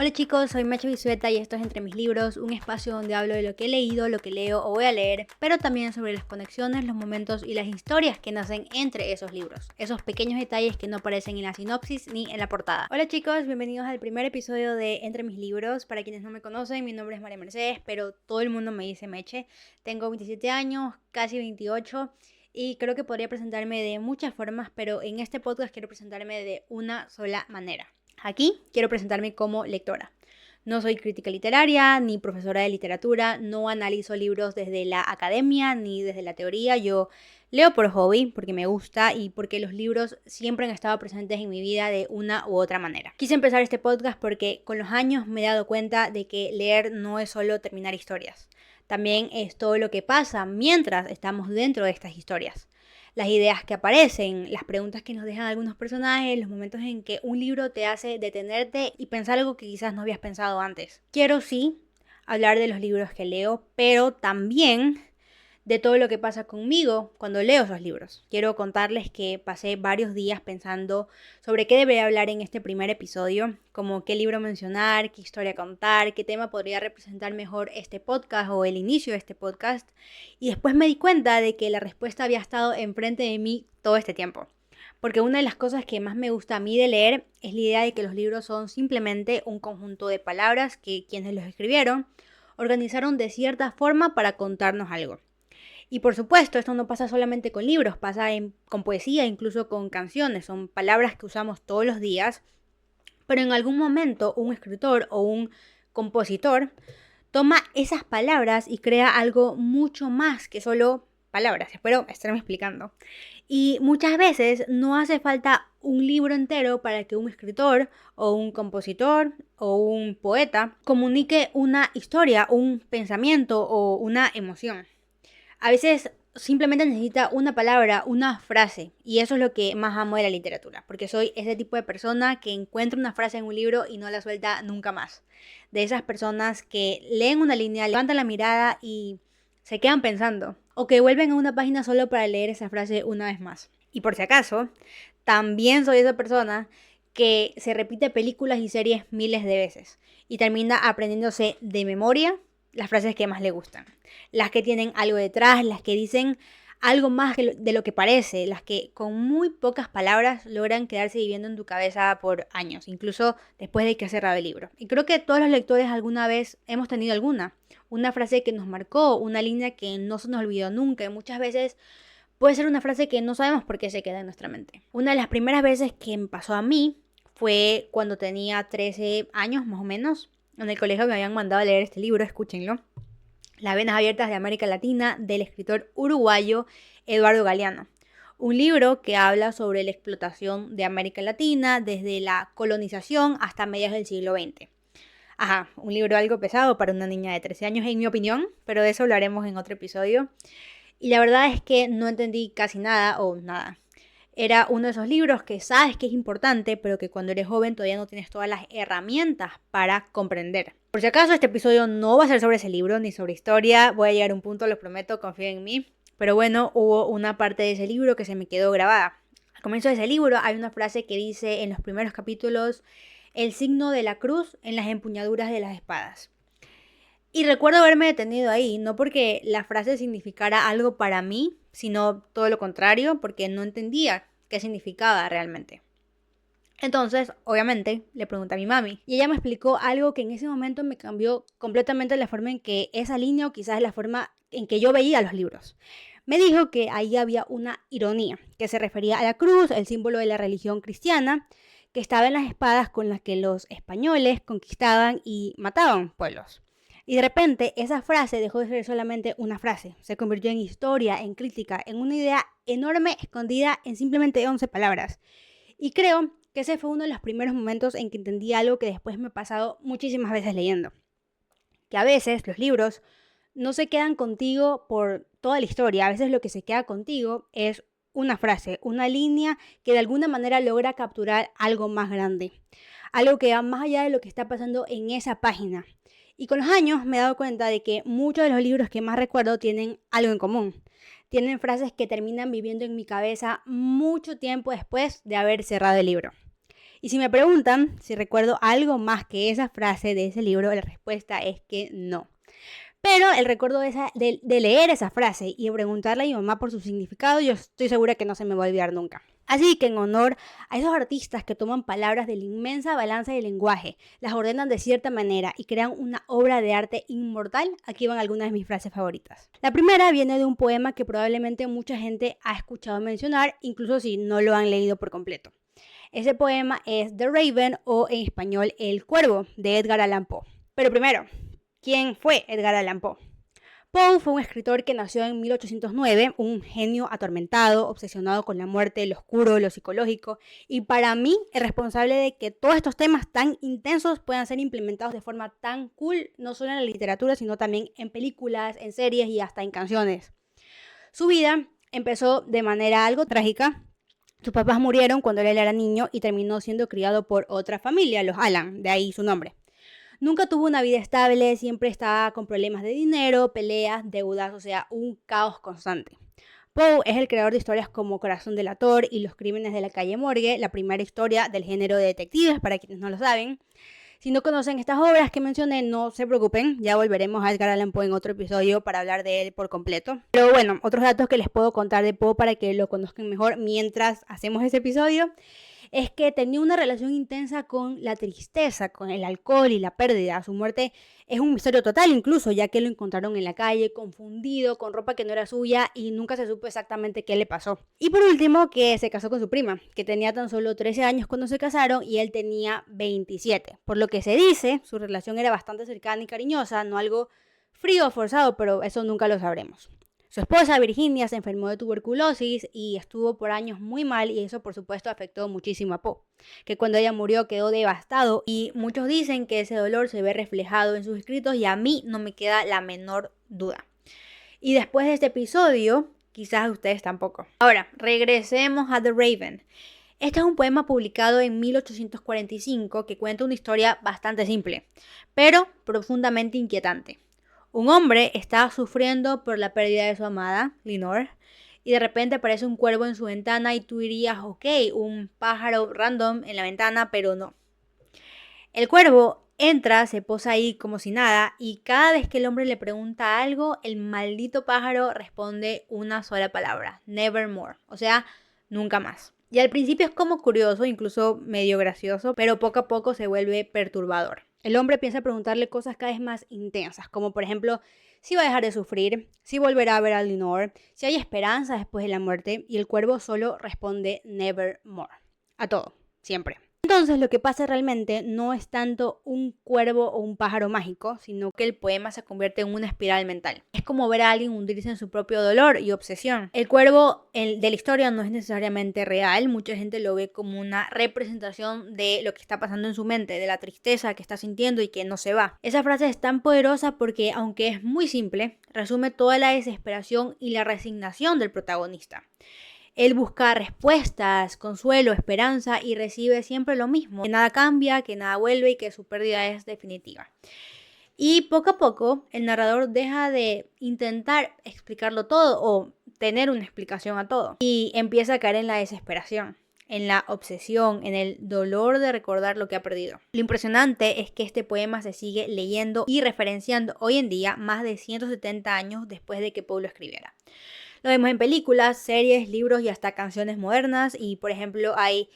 Hola chicos, soy Meche Bisueta y esto es Entre Mis Libros, un espacio donde hablo de lo que he leído, lo que leo o voy a leer, pero también sobre las conexiones, los momentos y las historias que nacen entre esos libros, esos pequeños detalles que no aparecen en la sinopsis ni en la portada. Hola chicos, bienvenidos al primer episodio de Entre Mis Libros. Para quienes no me conocen, mi nombre es María Mercedes, pero todo el mundo me dice Meche. Tengo 27 años, casi 28. Y creo que podría presentarme de muchas formas, pero en este podcast quiero presentarme de una sola manera. Aquí quiero presentarme como lectora. No soy crítica literaria ni profesora de literatura, no analizo libros desde la academia ni desde la teoría. Yo leo por hobby, porque me gusta y porque los libros siempre han estado presentes en mi vida de una u otra manera. Quise empezar este podcast porque con los años me he dado cuenta de que leer no es solo terminar historias. También es todo lo que pasa mientras estamos dentro de estas historias. Las ideas que aparecen, las preguntas que nos dejan algunos personajes, los momentos en que un libro te hace detenerte y pensar algo que quizás no habías pensado antes. Quiero sí hablar de los libros que leo, pero también de todo lo que pasa conmigo cuando leo esos libros. Quiero contarles que pasé varios días pensando sobre qué debería hablar en este primer episodio, como qué libro mencionar, qué historia contar, qué tema podría representar mejor este podcast o el inicio de este podcast. Y después me di cuenta de que la respuesta había estado enfrente de mí todo este tiempo. Porque una de las cosas que más me gusta a mí de leer es la idea de que los libros son simplemente un conjunto de palabras que quienes los escribieron organizaron de cierta forma para contarnos algo. Y por supuesto, esto no pasa solamente con libros, pasa con poesía, incluso con canciones. Son palabras que usamos todos los días, pero en algún momento un escritor o un compositor toma esas palabras y crea algo mucho más que solo palabras. Espero estarme explicando. Y muchas veces no hace falta un libro entero para que un escritor o un compositor o un poeta comunique una historia, un pensamiento o una emoción. A veces simplemente necesita una palabra, una frase, y eso es lo que más amo de la literatura, porque soy ese tipo de persona que encuentra una frase en un libro y no la suelta nunca más. De esas personas que leen una línea, levantan la mirada y se quedan pensando, o que vuelven a una página solo para leer esa frase una vez más. Y por si acaso, también soy esa persona que se repite películas y series miles de veces y termina aprendiéndose de memoria las frases que más le gustan. Las que tienen algo detrás, las que dicen algo más de lo que parece, las que con muy pocas palabras logran quedarse viviendo en tu cabeza por años, incluso después de que has cerrado el libro. Y creo que todos los lectores alguna vez hemos tenido una frase que nos marcó, una línea que no se nos olvidó nunca, y muchas veces puede ser una frase que no sabemos por qué se queda en nuestra mente. Una de las primeras veces que me pasó a mí fue cuando tenía 13 años más o menos. En el colegio me habían mandado a leer este libro, escúchenlo. Las venas abiertas de América Latina, del escritor uruguayo Eduardo Galeano. Un libro que habla sobre la explotación de América Latina desde la colonización hasta mediados del siglo XX. Ajá, un libro algo pesado para una niña de 13 años en mi opinión, pero de eso hablaremos en otro episodio. Y la verdad es que no entendí casi nada o nada. Era uno de esos libros que sabes que es importante, pero que cuando eres joven todavía no tienes todas las herramientas para comprender. Por si acaso, este episodio no va a ser sobre ese libro ni sobre historia. Voy a llegar a un punto, lo prometo, confíen en mí. Pero bueno, hubo una parte de ese libro que se me quedó grabada. Al comienzo de ese libro hay una frase que dice en los primeros capítulos: el signo de la cruz en las empuñaduras de las espadas. Y recuerdo haberme detenido ahí, no porque la frase significara algo para mí, sino todo lo contrario, porque no entendía qué significaba realmente. Entonces, obviamente, le pregunté a mi mami y ella me explicó algo que en ese momento me cambió completamente la forma en que esa línea o quizás la forma en que yo veía los libros. Me dijo que ahí había una ironía, que se refería a la cruz, el símbolo de la religión cristiana, que estaba en las espadas con las que los españoles conquistaban y mataban pueblos. Y de repente esa frase dejó de ser solamente una frase, se convirtió en historia, en crítica, en una idea enorme escondida en simplemente 11 palabras. Y creo que ese fue uno de los primeros momentos en que entendí algo que después me he pasado muchísimas veces leyendo. Que a veces los libros no se quedan contigo por toda la historia, a veces lo que se queda contigo es una frase, una línea que de alguna manera logra capturar algo más grande, algo que va más allá de lo que está pasando en esa página. Y con los años me he dado cuenta de que muchos de los libros que más recuerdo tienen algo en común. Tienen frases que terminan viviendo en mi cabeza mucho tiempo después de haber cerrado el libro. Y si me preguntan si recuerdo algo más que esa frase de ese libro, la respuesta es que no. Pero el recuerdo de leer esa frase y de preguntarle a mi mamá por su significado, yo estoy segura que no se me va a olvidar nunca. Así que en honor a esos artistas que toman palabras de la inmensa balanza del lenguaje, las ordenan de cierta manera y crean una obra de arte inmortal, aquí van algunas de mis frases favoritas. La primera viene de un poema que probablemente mucha gente ha escuchado mencionar, incluso si no lo han leído por completo. Ese poema es The Raven, o en español El Cuervo, de Edgar Allan Poe. Pero primero, ¿quién fue Edgar Allan Poe? Poe fue un escritor que nació en 1809, un genio atormentado, obsesionado con la muerte, lo oscuro, lo psicológico, y para mí es responsable de que todos estos temas tan intensos puedan ser implementados de forma tan cool, no solo en la literatura, sino también en películas, en series y hasta en canciones. Su vida empezó de manera algo trágica. Sus papás murieron cuando él era niño y terminó siendo criado por otra familia, los Allan, de ahí su nombre. Nunca tuvo una vida estable, siempre estaba con problemas de dinero, peleas, deudas, o sea, un caos constante. Poe es el creador de historias como Corazón delator y Los crímenes de la calle Morgue, la primera historia del género de detectives, para quienes no lo saben. Si no conocen estas obras que mencioné, no se preocupen, ya volveremos a Edgar Allan Poe en otro episodio para hablar de él por completo. Pero bueno, otros datos que les puedo contar de Poe para que lo conozcan mejor mientras hacemos ese episodio es que tenía una relación intensa con la tristeza, con el alcohol y la pérdida. Su muerte es un misterio total incluso, ya que lo encontraron en la calle, confundido, con ropa que no era suya y nunca se supo exactamente qué le pasó. Y por último, que se casó con su prima, que tenía tan solo 13 años cuando se casaron y él tenía 27. Por lo que se dice, su relación era bastante cercana y cariñosa, no algo frío o forzado, pero eso nunca lo sabremos. Su esposa Virginia se enfermó de tuberculosis y estuvo por años muy mal, y eso por supuesto afectó muchísimo a Poe, que cuando ella murió quedó devastado, y muchos dicen que ese dolor se ve reflejado en sus escritos y a mí no me queda la menor duda. Y después de este episodio, quizás a ustedes tampoco. Ahora, regresemos a The Raven. Este es un poema publicado en 1845 que cuenta una historia bastante simple, pero profundamente inquietante. Un hombre está sufriendo por la pérdida de su amada, Lenore, y de repente aparece un cuervo en su ventana y tú dirías, ok, un pájaro random en la ventana, pero no. El cuervo entra, se posa ahí como si nada, y cada vez que el hombre le pregunta algo, el maldito pájaro responde una sola palabra, nevermore, o sea, nunca más. Y al principio es como curioso, incluso medio gracioso, pero poco a poco se vuelve perturbador. El hombre piensa preguntarle cosas cada vez más intensas, como por ejemplo, si va a dejar de sufrir, si volverá a ver a Lenore, si hay esperanza después de la muerte, y el cuervo solo responde nevermore. A todo, siempre. Entonces lo que pasa realmente no es tanto un cuervo o un pájaro mágico, sino que el poema se convierte en una espiral mental. Es como ver a alguien hundirse en su propio dolor y obsesión. El cuervo de la historia no es necesariamente real, mucha gente lo ve como una representación de lo que está pasando en su mente, de la tristeza que está sintiendo y que no se va. Esa frase es tan poderosa porque, aunque es muy simple, resume toda la desesperación y la resignación del protagonista. Él busca respuestas, consuelo, esperanza y recibe siempre lo mismo, que nada cambia, que nada vuelve y que su pérdida es definitiva. Y poco a poco el narrador deja de intentar explicarlo todo o tener una explicación a todo y empieza a caer en la desesperación, en la obsesión, en el dolor de recordar lo que ha perdido. Lo impresionante es que este poema se sigue leyendo y referenciando hoy en día, más de 170 años después de que Poe lo escribiera. Lo vemos en películas, series, libros y hasta canciones modernas, y por ejemplo hay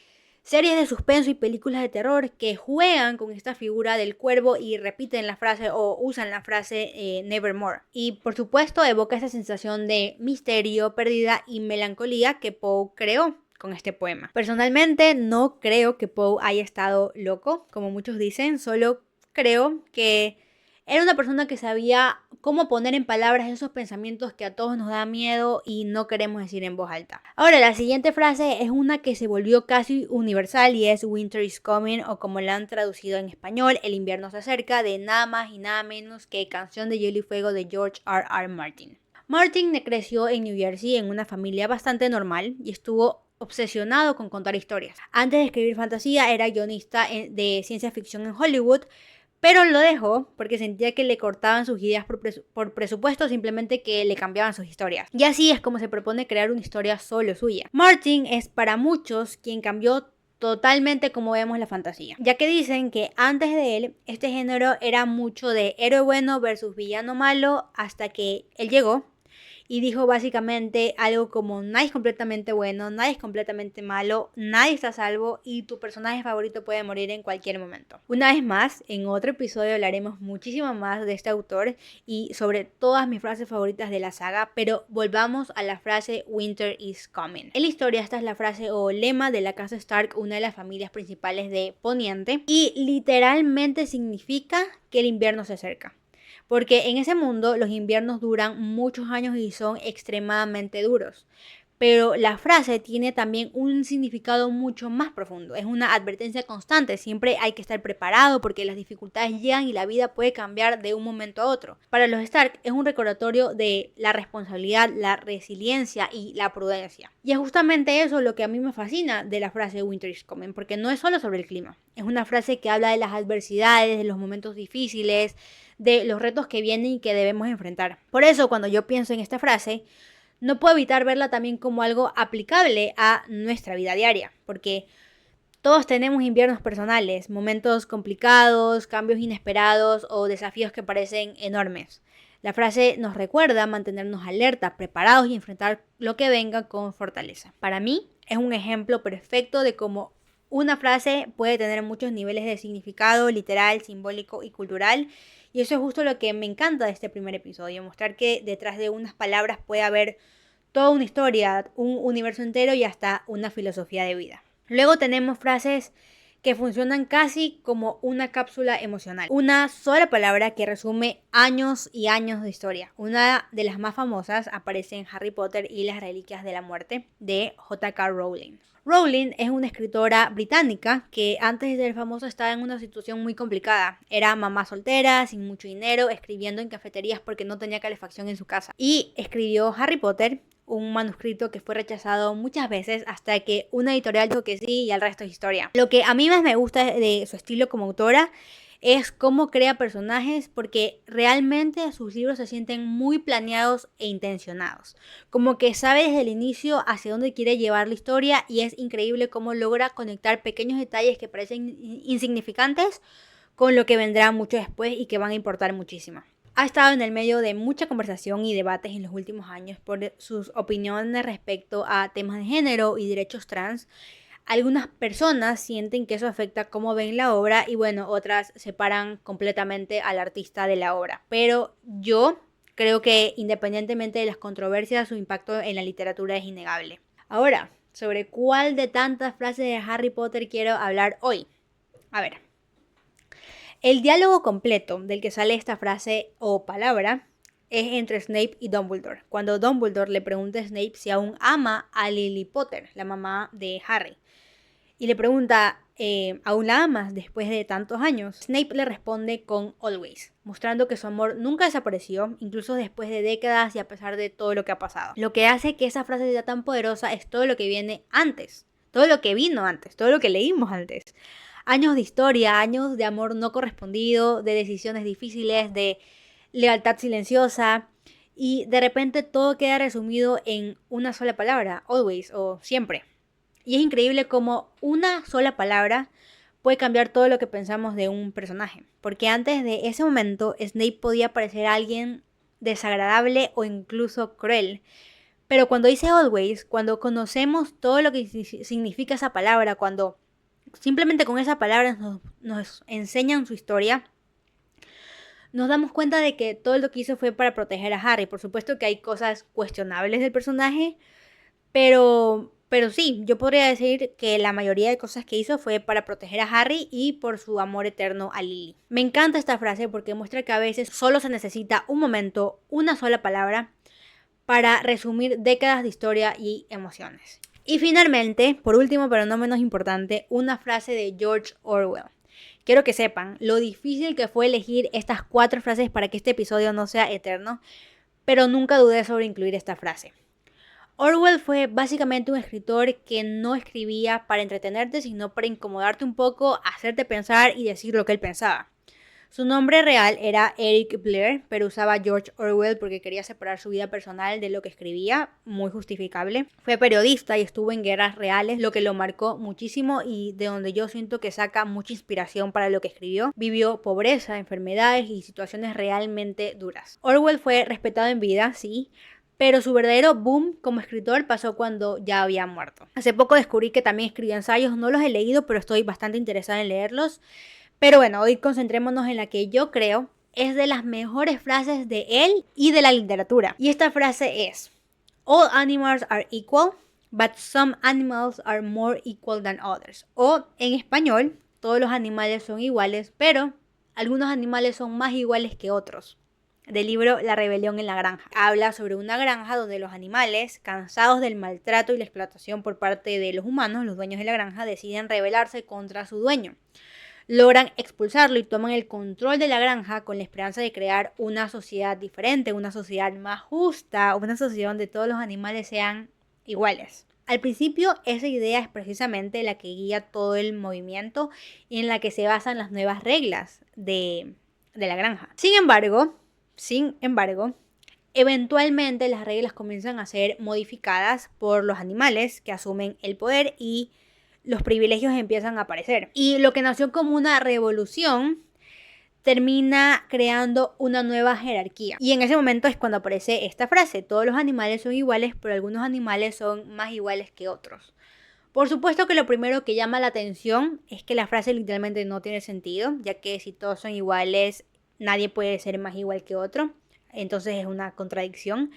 series de suspenso y películas de terror que juegan con esta figura del cuervo y repiten la frase o usan la frase nevermore. Y por supuesto evoca esa sensación de misterio, pérdida y melancolía que Poe creó con este poema. Personalmente no creo que Poe haya estado loco, como muchos dicen, solo creo que era una persona que sabía cómo poner en palabras esos pensamientos que a todos nos da miedo y no queremos decir en voz alta. Ahora, la siguiente frase es una que se volvió casi universal y es Winter is coming, o como la han traducido en español, El invierno se acerca, de nada más y nada menos que Canción de Hielo y Fuego de George R.R. Martin. Martin creció en New Jersey en una familia bastante normal y estuvo obsesionado con contar historias. Antes de escribir fantasía era guionista de ciencia ficción en Hollywood, pero lo dejó porque sentía que le cortaban sus ideas por presupuesto, simplemente que le cambiaban sus historias. Y así es como se propone crear una historia solo suya. Martin es para muchos quien cambió totalmente como vemos la fantasía, ya que dicen que antes de él este género era mucho de héroe bueno versus villano malo, hasta que él llegó y dijo básicamente algo como: nadie es completamente bueno, nadie es completamente malo, nadie está a salvo y tu personaje favorito puede morir en cualquier momento. Una vez más, en otro episodio hablaremos muchísimo más de este autor y sobre todas mis frases favoritas de la saga, pero volvamos a la frase Winter is coming. En la historia esta es la frase o lema de la casa Stark, una de las familias principales de Poniente, y literalmente significa que el invierno se acerca. Porque en ese mundo los inviernos duran muchos años y son extremadamente duros. Pero la frase tiene también un significado mucho más profundo. Es una advertencia constante. Siempre hay que estar preparado porque las dificultades llegan y la vida puede cambiar de un momento a otro. Para los Stark es un recordatorio de la responsabilidad, la resiliencia y la prudencia. Y es justamente eso lo que a mí me fascina de la frase Winter is coming, porque no es solo sobre el clima. Es una frase que habla de las adversidades, de los momentos difíciles, de los retos que vienen y que debemos enfrentar. Por eso, cuando yo pienso en esta frase, no puedo evitar verla también como algo aplicable a nuestra vida diaria, porque todos tenemos inviernos personales, momentos complicados, cambios inesperados o desafíos que parecen enormes. La frase nos recuerda mantenernos alerta, preparados y enfrentar lo que venga con fortaleza. Para mí es un ejemplo perfecto de cómo una frase puede tener muchos niveles de significado literal, simbólico y cultural. Y eso es justo lo que me encanta de este primer episodio, mostrar que detrás de unas palabras puede haber toda una historia, un universo entero y hasta una filosofía de vida. Luego tenemos frases que funcionan casi como una cápsula emocional. Una sola palabra que resume años y años de historia. Una de las más famosas aparece en Harry Potter y las Reliquias de la Muerte de J.K. Rowling. Rowling es una escritora británica que antes de ser famosa estaba en una situación muy complicada. Era mamá soltera, sin mucho dinero, escribiendo en cafeterías porque no tenía calefacción en su casa. Y escribió Harry Potter, un manuscrito que fue rechazado muchas veces hasta que una editorial dijo que sí y el resto es historia. Lo que a mí más me gusta de su estilo como autora es cómo crea personajes, porque realmente sus libros se sienten muy planeados e intencionados. Como que sabe desde el inicio hacia dónde quiere llevar la historia y es increíble cómo logra conectar pequeños detalles que parecen insignificantes con lo que vendrá mucho después y que van a importar muchísimo. Ha estado en el medio de mucha conversación y debates en los últimos años por sus opiniones respecto a temas de género y derechos trans. Algunas personas sienten que eso afecta cómo ven la obra y bueno, otras separan completamente al artista de la obra. Pero yo creo que independientemente de las controversias, su impacto en la literatura es innegable. Ahora, ¿sobre cuál de tantas frases de Harry Potter quiero hablar hoy? A ver, el diálogo completo del que sale esta frase o palabra es entre Snape y Dumbledore, cuando Dumbledore le pregunta a Snape si aún ama a Lily Potter, la mamá de Harry. Y le pregunta, ¿aún la amas después de tantos años? Snape le responde con always, mostrando que su amor nunca desapareció, incluso después de décadas y a pesar de todo lo que ha pasado. Lo que hace que esa frase sea tan poderosa es todo lo que viene antes, todo lo que vino antes, todo lo que leímos antes. Años de historia, años de amor no correspondido, de decisiones difíciles, de lealtad silenciosa, y de repente todo queda resumido en una sola palabra, always o siempre. Y es increíble cómo una sola palabra puede cambiar todo lo que pensamos de un personaje. Porque antes de ese momento, Snape podía parecer alguien desagradable o incluso cruel. Pero cuando dice always, cuando conocemos todo lo que significa esa palabra, cuando simplemente con esa palabra nos enseñan su historia, nos damos cuenta de que todo lo que hizo fue para proteger a Harry. Por supuesto que hay cosas cuestionables del personaje, pero sí, yo podría decir que la mayoría de cosas que hizo fue para proteger a Harry y por su amor eterno a Lily. Me encanta esta frase porque muestra que a veces solo se necesita un momento, una sola palabra, para resumir décadas de historia y emociones. Y finalmente, por último pero no menos importante, una frase de George Orwell. Quiero que sepan lo difícil que fue elegir estas 4 frases para que este episodio no sea eterno, pero nunca dudé sobre incluir esta frase. Orwell fue básicamente un escritor que no escribía para entretenerte, sino para incomodarte un poco, hacerte pensar y decir lo que él pensaba. Su nombre real era Eric Blair, pero usaba George Orwell porque quería separar su vida personal de lo que escribía, muy justificable. Fue periodista y estuvo en guerras reales, lo que lo marcó muchísimo y de donde yo siento que saca mucha inspiración para lo que escribió. Vivió pobreza, enfermedades y situaciones realmente duras. Orwell fue respetado en vida, sí, pero su verdadero boom como escritor pasó cuando ya había muerto. Hace poco descubrí que también escribió ensayos, no los he leído, pero estoy bastante interesada en leerlos. Pero bueno, hoy concentrémonos en la que yo creo es de las mejores frases de él y de la literatura. Y esta frase es: All animals are equal, but some animals are more equal than others. O en español, todos los animales son iguales, pero algunos animales son más iguales que otros. Del libro La rebelión en la granja. Habla sobre una granja donde los animales, cansados del maltrato y la explotación por parte de los humanos, los dueños de la granja, deciden rebelarse contra su dueño. Logran expulsarlo y toman el control de la granja con la esperanza de crear una sociedad diferente, una sociedad más justa, una sociedad donde todos los animales sean iguales. Al principio, esa idea es precisamente la que guía todo el movimiento y en la que se basan las nuevas reglas de la granja. Sin embargo, eventualmente las reglas comienzan a ser modificadas por los animales que asumen el poder y los privilegios empiezan a aparecer. Y lo que nació como una revolución termina creando una nueva jerarquía. Y en ese momento es cuando aparece esta frase: todos los animales son iguales, pero algunos animales son más iguales que otros. Por supuesto que lo primero que llama la atención es que la frase literalmente no tiene sentido, ya que si todos son iguales, nadie puede ser más igual que otro. Entonces es una contradicción.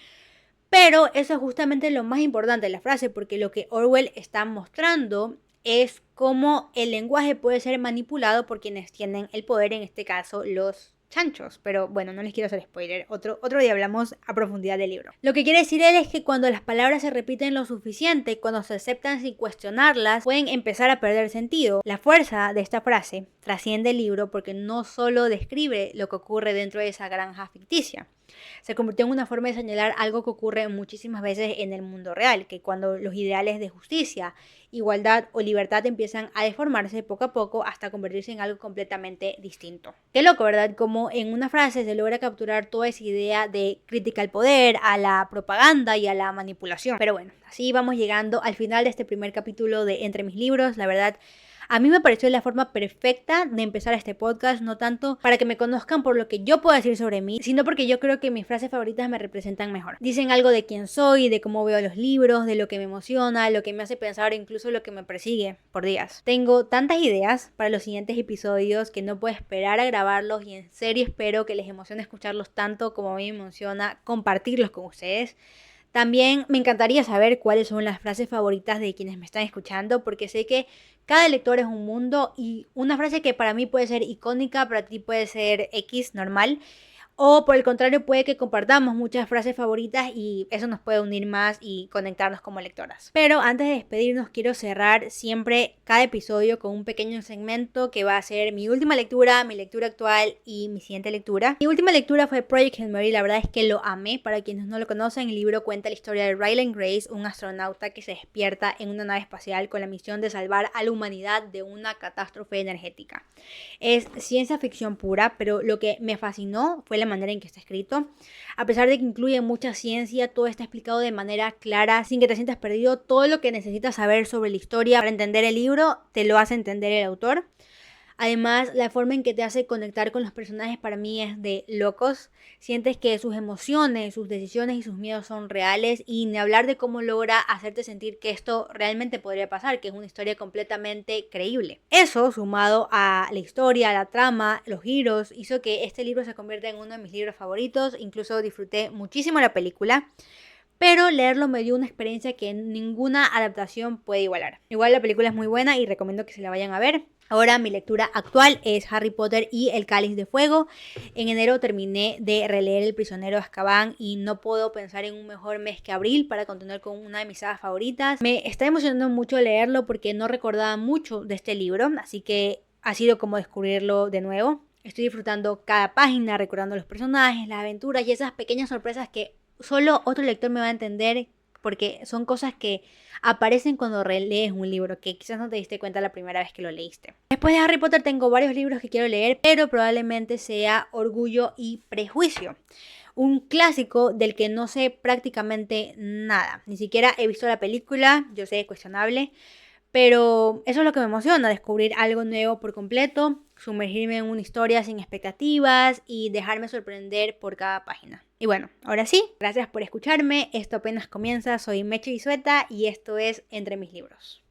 Pero eso es justamente lo más importante de la frase, porque lo que Orwell está mostrando es cómo el lenguaje puede ser manipulado por quienes tienen el poder, en este caso los chanchos. Pero bueno, no les quiero hacer spoiler, otro día hablamos a profundidad del libro. Lo que quiere decir él es que cuando las palabras se repiten lo suficiente y cuando se aceptan sin cuestionarlas, pueden empezar a perder sentido. La fuerza de esta frase trasciende el libro porque no solo describe lo que ocurre dentro de esa granja ficticia. Se convirtió en una forma de señalar algo que ocurre muchísimas veces en el mundo real, que cuando los ideales de justicia, igualdad o libertad empiezan a deformarse poco a poco hasta convertirse en algo completamente distinto. Qué loco, ¿verdad? Como en una frase se logra capturar toda esa idea de crítica al poder, a la propaganda y a la manipulación. Pero bueno, así vamos llegando al final de este primer capítulo de Entre mis libros. La verdad, a mí me pareció la forma perfecta de empezar este podcast, no tanto para que me conozcan por lo que yo puedo decir sobre mí, sino porque yo creo que mis frases favoritas me representan mejor. Dicen algo de quién soy, de cómo veo los libros, de lo que me emociona, lo que me hace pensar, incluso lo que me persigue por días. Tengo tantas ideas para los siguientes episodios que no puedo esperar a grabarlos y en serio espero que les emocione escucharlos tanto como a mí me emociona compartirlos con ustedes. También me encantaría saber cuáles son las frases favoritas de quienes me están escuchando, porque sé que cada lector es un mundo y una frase que para mí puede ser icónica, para ti puede ser X, normal. O por el contrario, puede que compartamos muchas frases favoritas y eso nos puede unir más y conectarnos como lectoras. Pero antes de despedirnos, quiero cerrar siempre cada episodio con un pequeño segmento que va a ser mi última lectura, mi lectura actual y mi siguiente lectura. Mi última lectura fue Project Hail Mary, la verdad es que lo amé. Para quienes no lo conocen, el libro cuenta la historia de Ryland Grace, un astronauta que se despierta en una nave espacial con la misión de salvar a la humanidad de una catástrofe energética. Es ciencia ficción pura, pero lo que me fascinó fue la manera en que está escrito. A pesar de que incluye mucha ciencia, todo está explicado de manera clara, sin que te sientas perdido. Todo lo que necesitas saber sobre la historia para entender el libro, te lo hace entender el autor. Además, la forma en que te hace conectar con los personajes para mí es de locos. Sientes que sus emociones, sus decisiones y sus miedos son reales y ni hablar de cómo logra hacerte sentir que esto realmente podría pasar, que es una historia completamente creíble. Eso, sumado a la historia, la trama, los giros, hizo que este libro se convierta en uno de mis libros favoritos. Incluso disfruté muchísimo la película. Pero leerlo me dio una experiencia que ninguna adaptación puede igualar. Igual la película es muy buena y recomiendo que se la vayan a ver. Ahora mi lectura actual es Harry Potter y El Cáliz de Fuego. En enero terminé de releer El Prisionero de Azkaban y no puedo pensar en un mejor mes que abril para continuar con una de mis sagas favoritas. Me está emocionando mucho leerlo porque no recordaba mucho de este libro, así que ha sido como descubrirlo de nuevo. Estoy disfrutando cada página, recordando los personajes, las aventuras y esas pequeñas sorpresas que solo otro lector me va a entender porque son cosas que aparecen cuando relees un libro, que quizás no te diste cuenta la primera vez que lo leíste. Después de Harry Potter tengo varios libros que quiero leer, pero probablemente sea Orgullo y Prejuicio. Un clásico del que no sé prácticamente nada. Ni siquiera he visto la película, yo sé, cuestionable. Pero eso es lo que me emociona, descubrir algo nuevo por completo, sumergirme en una historia sin expectativas y dejarme sorprender por cada página. Y bueno, ahora sí, gracias por escucharme. Esto apenas comienza. Soy Meche Isueta y esto es Entre mis libros.